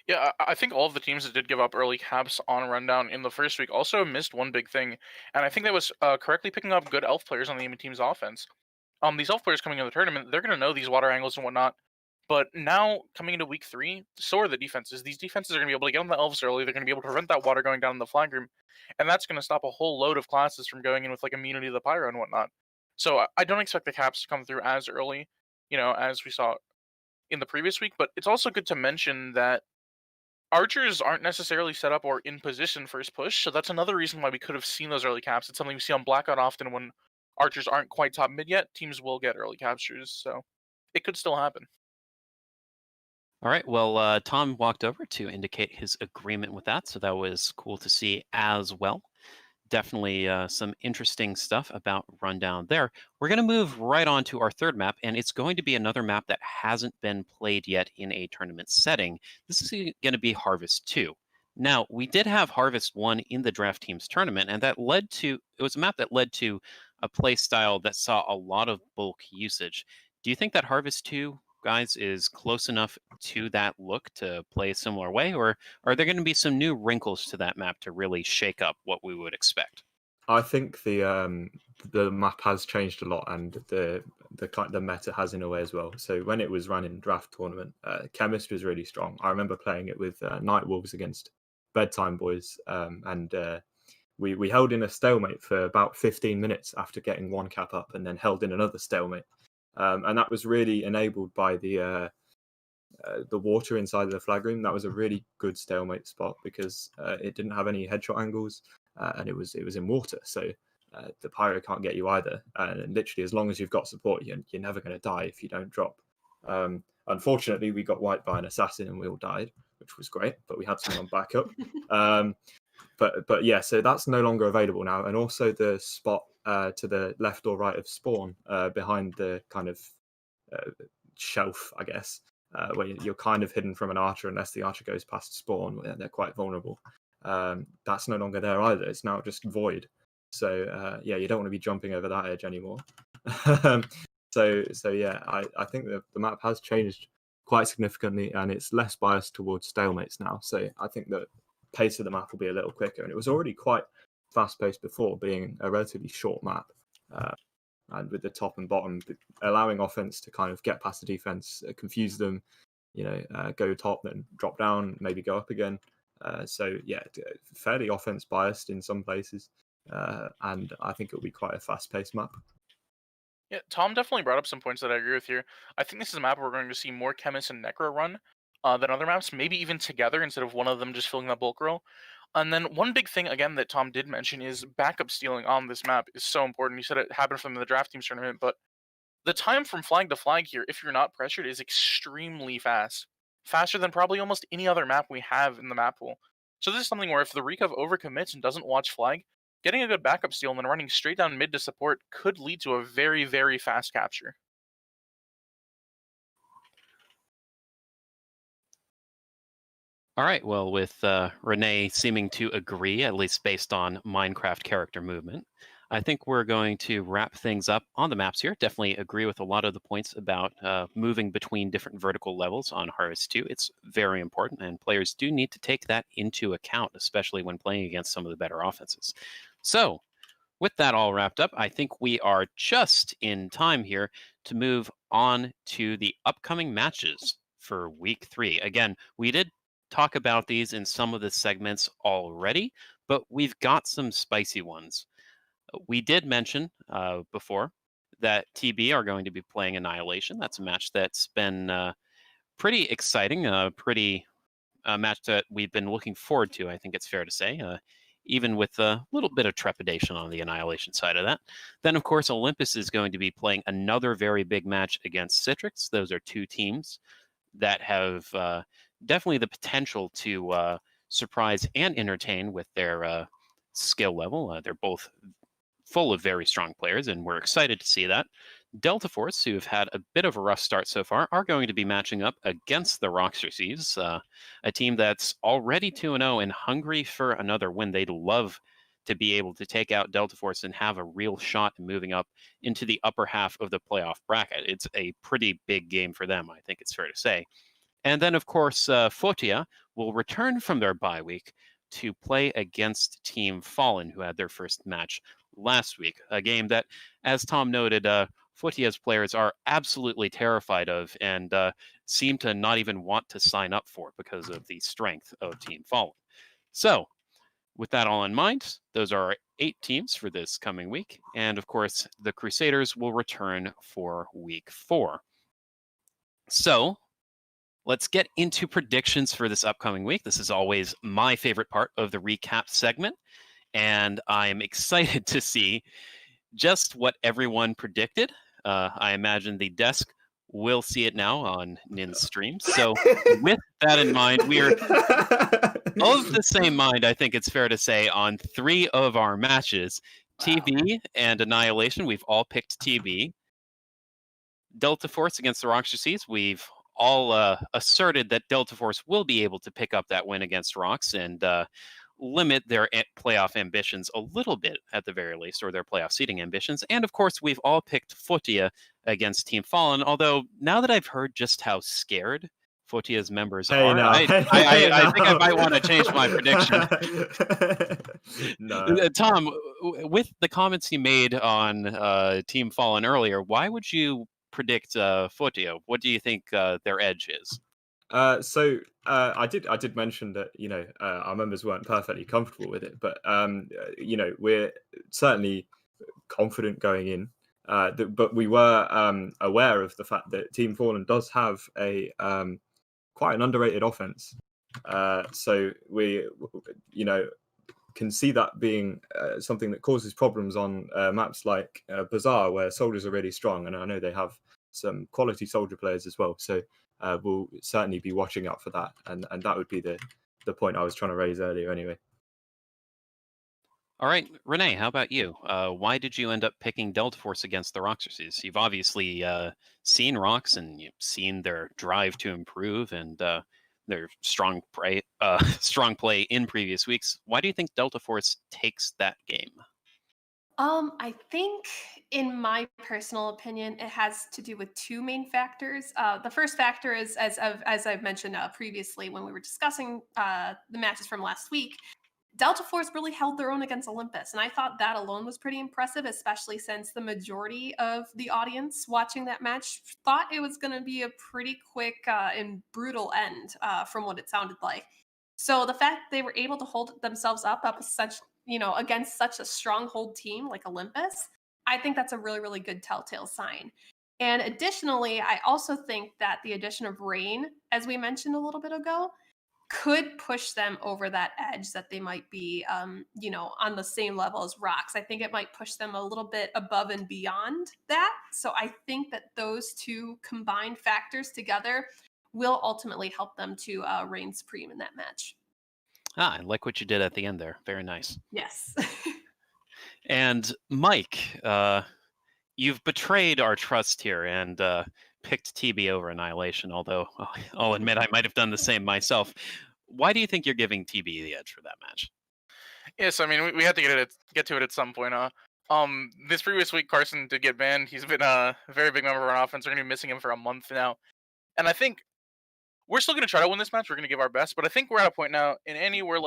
Yeah, I think all of the teams that did give up early caps on Rundown in the first week also missed one big thing, and I think that was correctly picking up good elf players on the enemy team's offense. These elf players coming into the tournament, they're going to know these water angles and whatnot, but now coming into week 3, so are the defenses. These defenses are going to be able to get on the elves early, they're going to be able to prevent that water going down in the flag room, and that's going to stop a whole load of classes from going in with like immunity to the pyro and whatnot. So I don't expect the caps to come through as early, as we saw in the previous week, but it's also good to mention that archers aren't necessarily set up or in position first push, so that's another reason why we could have seen those early caps. It's something we see on Blackout often. When archers aren't quite top mid yet, teams will get early captures, so it could still happen. All right, well, Tom walked over to indicate his agreement with that, so that was cool to see as well. Definitely some interesting stuff about Rundown there. We're going to move right on to our third map, and it's going to be another map that hasn't been played yet in a tournament setting. This is going to be Harvest 2. Now, we did have Harvest 1 in the Draft Teams tournament, and it was a map that led to a play style that saw a lot of bulk usage. Do you think that Harvest 2, guys, is close enough to that look to play a similar way, or are there going to be some new wrinkles to that map to really shake up what we would expect? I think the map has changed a lot, and the meta has in a way as well. So when it was run in draft tournament, Chemist was really strong. I remember playing it with Night Wolves against Bedtime Boys, and we held in a stalemate for about 15 minutes after getting one cap up, and then held in another stalemate. And that was really enabled by the water inside the flag room. That was a really good stalemate spot because it didn't have any headshot angles, and it was in water, so the pyro can't get you either. And literally, as long as you've got support, you're never going to die if you don't drop. Unfortunately, we got wiped by an assassin and we all died, which was great, but we had someone back up. But yeah, so that's no longer available now. And also the spot to the left or right of spawn, behind the kind of shelf, I guess, where you're kind of hidden from an archer unless the archer goes past spawn. They're quite vulnerable. That's no longer there either. It's now just void. So yeah, you don't want to be jumping over that edge anymore. So yeah, I think the map has changed quite significantly, and it's less biased towards stalemates now. So I think that pace of the map will be a little quicker, and it was already quite fast-paced before, being a relatively short map, and with the top and bottom allowing offense to kind of get past the defense, confuse them, go top, then drop down, maybe go up again. So yeah, fairly offense biased in some places, and I think it'll be quite a fast-paced map. Yeah, Tom definitely brought up some points that I agree with here. I think this is a map where we're going to see more Chemist and Necro run than other maps, maybe even together instead of one of them just filling that bulk role. And then one big thing, again, that Tom did mention is backup stealing on this map is so important. You said it happened from the draft teams tournament, but the time from flag to flag here, if you're not pressured, is extremely fast. Faster than probably almost any other map we have in the map pool. So this is something where if the recov overcommits and doesn't watch flag, getting a good backup steal and then running straight down mid to support could lead to a very, very fast capture. All right, well, with Renee seeming to agree, at least based on Minecraft character movement, I think we're going to wrap things up on the maps here. Definitely agree with a lot of the points about moving between different vertical levels on Harvest 2. It's very important, and players do need to take that into account, especially when playing against some of the better offenses. So, with that all wrapped up, I think we are just in time here to move on to the upcoming matches for Week 3. Again, we did talk about these in some of the segments already, but we've got some spicy ones. We did mention before that TB are going to be playing Annihilation. That's a match that's been pretty exciting, a match that we've been looking forward to, I think it's fair to say, even with a little bit of trepidation on the Annihilation side of that. Then, of course, Olympus is going to be playing another very big match against Citrix. Those are two teams that have definitely the potential to surprise and entertain with their skill level. They're both full of very strong players, and we're excited to see that. Delta Force, who have had a bit of a rough start so far, are going to be matching up against the Roxerces, a team that's already 2-0 and hungry for another win. They'd love to be able to take out Delta Force and have a real shot at moving up into the upper half of the playoff bracket. It's a pretty big game for them, I think it's fair to say. And then, of course, Fotiá will return from their bye week to play against Team Fallen, who had their first match last week. A game that, as Tom noted, Fotiá's players are absolutely terrified of and seem to not even want to sign up for because of the strength of Team Fallen. So, with that all in mind, those are our 8 teams for this coming week. And, of course, the Crusaders will return for Week 4. So, let's get into predictions for this upcoming week. This is always my favorite part of the recap segment, and I'm excited to see just what everyone predicted. I imagine the desk will see it now on Nin's stream. So with that in mind, we're of the same mind, I think it's fair to say, on 3 of our matches. TB and Annihilation, we've all picked TB. Delta Force against the Roxerces, we've all asserted that Delta Force will be able to pick up that win against Rox and limit their playoff ambitions a little bit at the very least, or their playoff seeding ambitions. And of course, we've all picked Fotiá against Team Fallen, although now that I've heard just how scared Fotiá's members are, I think I might want to change my prediction. No. Tom, with the comments you made on Team Fallen earlier, why would you predict Fotiá? What do you think their edge is? So I did mention that our members weren't perfectly comfortable with it, but we're certainly confident going in. But we were aware of the fact that Team Fallen does have a quite an underrated offense. So we can see that being something that causes problems on maps like Bazaar, where soldiers are really strong, and I know they have some quality soldier players as well. So we'll certainly be watching out for that, and that would be the point I was trying to raise earlier anyway. All right, Renee, how about you? Why did you end up picking Delta Force against the Roxerces? You've obviously seen Rox, and you've seen their drive to improve and their strong play in previous weeks. Why do you think Delta Force takes that game? I think, in my personal opinion, it has to do with 2 main factors. The first factor is, as I've mentioned previously when we were discussing the matches from last week, Delta Force really held their own against Olympus, and I thought that alone was pretty impressive, especially since the majority of the audience watching that match thought it was going to be a pretty quick and brutal end from what it sounded like. So the fact they were able to hold themselves up such, against such a stronghold team like Olympus, I think that's a really, really good telltale sign. And additionally, I also think that the addition of Rain, as we mentioned a little bit ago, could push them over that edge that they might be, on the same level as Rox. I think it might push them a little bit above and beyond that. So I think that those two combined factors together will ultimately help them to reign supreme in that match. I like what you did at the end there. Very nice. Yes. And Mike, you've betrayed our trust here and picked TB over Annihilation, although I'll admit I might have done the same myself. Why do you think you're giving TB the edge for that match? Yes, I mean, we had to get to it at some point. This previous week, Carson did get banned. He's been a very big member of our offense. We're going to be missing him for a month now. And I think we're still going to try to win this match. We're going to give our best. But I think we're at a point now in Annie where,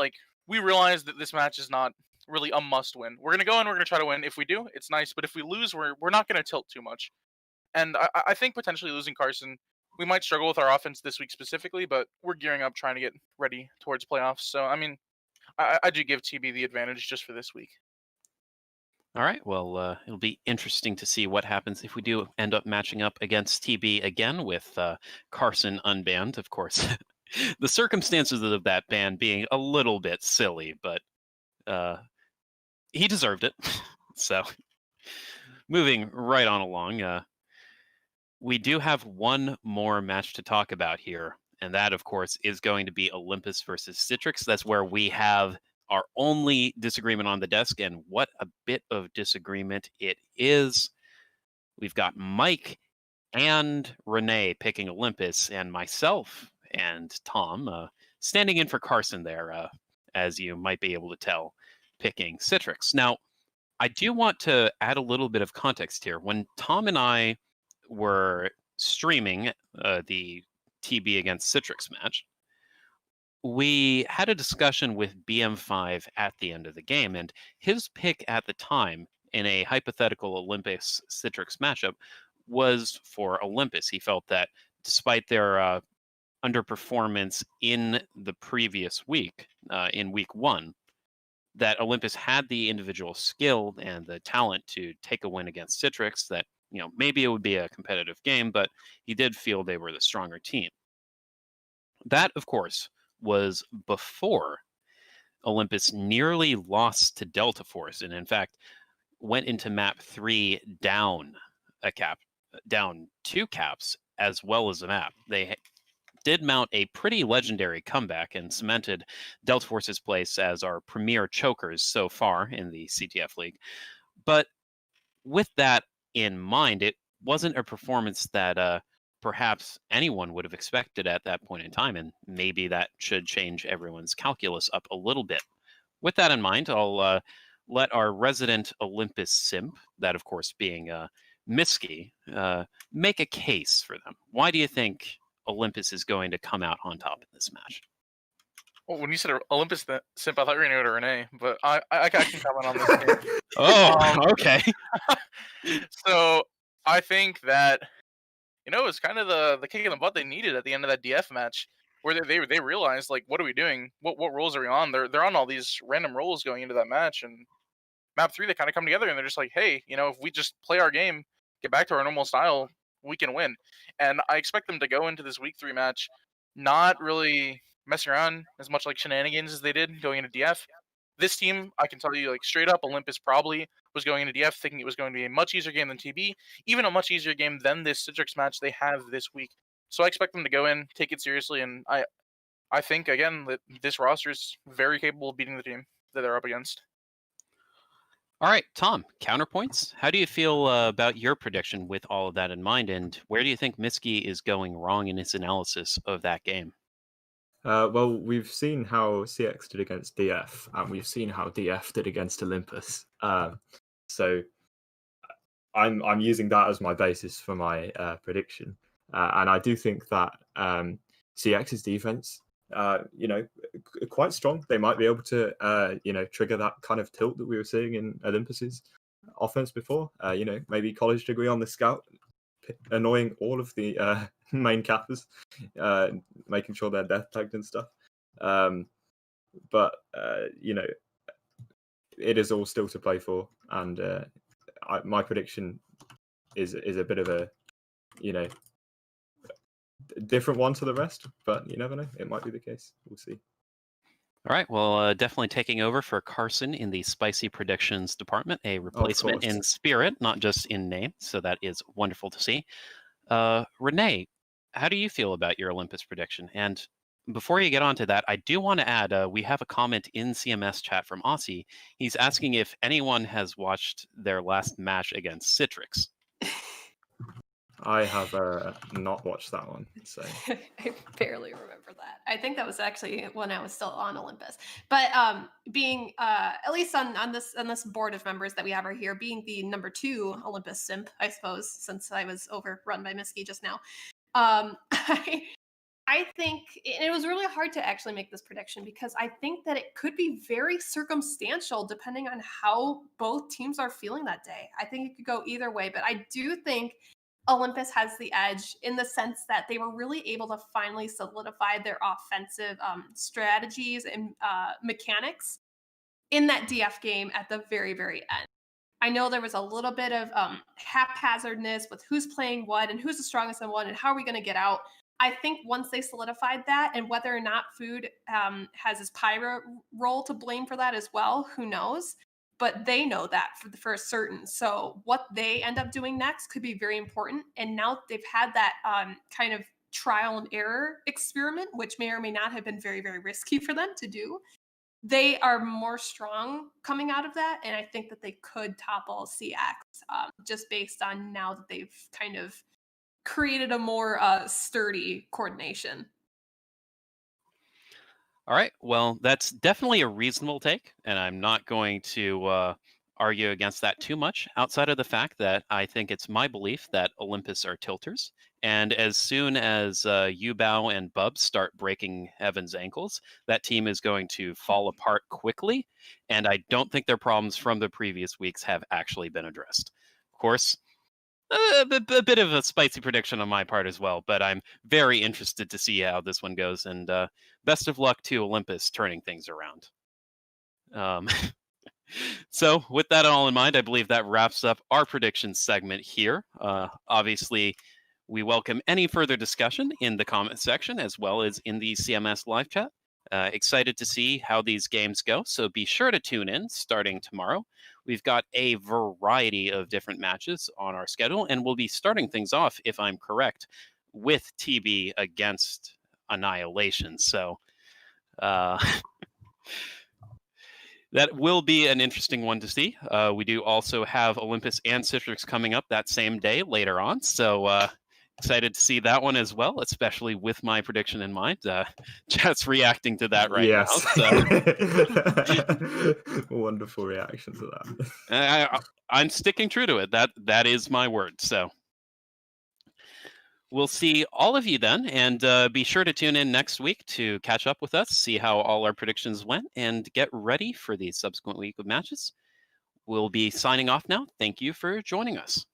we realize that this match is not really a must-win. We're going to go and we're going to try to win. If we do, it's nice. But if we lose, we're not going to tilt too much. And I think potentially losing Carson, we might struggle with our offense this week specifically, but we're gearing up, trying to get ready towards playoffs. So, I mean, I do give TB the advantage just for this week. All right. Well, it'll be interesting to see what happens if we do end up matching up against TB again with Carson unbanned, of course. The circumstances of that ban being a little bit silly, but he deserved it. So, moving right on along, we do have one more match to talk about here, and that, of course, is going to be Olympus versus Citrix. That's where we have our only disagreement on the desk, and what a bit of disagreement it is. We've got Mike and Renee picking Olympus, and myself and Tom standing in for Carson there, as you might be able to tell, picking Citrix. Now, I do want to add a little bit of context here. When Tom and I were streaming the TB against Citrix match, we had a discussion with BM5 at the end of the game, and his pick at the time in a hypothetical Olympus Citrix matchup was for Olympus. He felt that despite their underperformance in the previous week, in week 1, that Olympus had the individual skill and the talent to take a win against Citrix, that maybe it would be a competitive game, but he did feel they were the stronger team. That, of course, was before Olympus nearly lost to Delta Force, and in fact went into map 3 down 2 caps as well as a map. They did mount a pretty legendary comeback and cemented Delta Force's place as our premier chokers so far in the CTF League. But with that in mind, it wasn't a performance that perhaps anyone would have expected at that point in time, and maybe that should change everyone's calculus up a little bit. With that in mind, I'll let our resident Olympus simp, that of course being Miski, make a case for them. Why do you think Olympus is going to come out on top in this match? Well, when you said Olympus simp, I thought you were going to go to Renee, but I can comment on this game. Okay. So I think that it's kind of the kick in the butt they needed at the end of that DF match, where they realized, what are we doing? What roles are we on? They're on all these random roles going into that match, and map 3 they kind of come together and they're just like, hey, if we just play our game, get back to our normal style, we can win. And I expect them to go into this week 3 match not really messing around as much like shenanigans as they did going into DF. This team, I can tell you, straight up, Olympus probably was going into DF thinking it was going to be a much easier game than TB, even a much easier game than this Citrix match they have this week. So I expect them to go in, take it seriously, and I think, again, that this roster is very capable of beating the team that they're up against. All right, Tom, counterpoints. How do you feel about your prediction with all of that in mind, and where do you think Miski is going wrong in his analysis of that game? Well, we've seen how CX did against DF, and we've seen how DF did against Olympus. So I'm using that as my basis for my prediction. And I do think that CX's defense you know, quite strong. They might be able to, you know, trigger that kind of tilt that we were seeing in Olympus's offense before. You know, maybe college degree on the scout, annoying all of the main cappers, making sure they're death tagged and stuff. But you know, it is all still to play for, and my prediction is a bit of a, you know, different one to the rest, but you never know. It might be the case. We'll see. All right. Well, definitely taking over for Carson in the spicy predictions department, a replacement in spirit, not just in name. So that is wonderful to see. Renee, how do you feel about your Olympus prediction? And before you get on to that, I do want to add, we have a comment in CMS chat from Aussie. He's asking if anyone has watched their last match against Citrix. I have not watched that one, so I barely remember that. I think that was actually when I was still on Olympus. But being at least on this board of members that we have right here, being the number 2 Olympus simp, I suppose, since I was overrun by Misky just now. I think it was really hard to actually make this prediction because I think that it could be very circumstantial depending on how both teams are feeling that day. I think it could go either way, but I do think Olympus has the edge in the sense that they were really able to finally solidify their offensive strategies and mechanics in that DF game at the very, very end. I know there was a little bit of haphazardness with who's playing what and who's the strongest in what and how are we going to get out. I think once they solidified that, and whether or not Food has his Pyra role to blame for that as well, who knows? But they know that for certain. So what they end up doing next could be very important. And now that they've had that kind of trial and error experiment, which may or may not have been very, very risky for them to do, they are more strong coming out of that. And I think that they could topple CX just based on now that they've kind of created a more sturdy coordination. All right. Well, that's definitely a reasonable take, and I'm not going to argue against that too much, outside of the fact that I think it's my belief that Olympus are tilters, and as soon as Yubao and Bubs start breaking Evan's ankles, that team is going to fall apart quickly, and I don't think their problems from the previous weeks have actually been addressed. Of course, a bit of a spicy prediction on my part as well, but I'm very interested to see how this one goes, and best of luck to Olympus turning things around. So with that all in mind, I believe that wraps up our predictions segment here. Obviously, we welcome any further discussion in the comment section as well as in the CMS live chat. Excited to see how these games go, so be sure to tune in starting tomorrow. We've got a variety of different matches on our schedule, and we'll be starting things off, if I'm correct, with TB against Annihilation. So that will be an interesting one to see. We do also have Olympus and Citrix coming up that same day later on, so excited to see that one as well, especially with my prediction in mind. Chat's reacting to that right now. So. Wonderful reaction to that. I'm sticking true to it. That is my word. So we'll see all of you then, and be sure to tune in next week to catch up with us, see how all our predictions went, and get ready for the subsequent week of matches. We'll be signing off now. Thank you for joining us.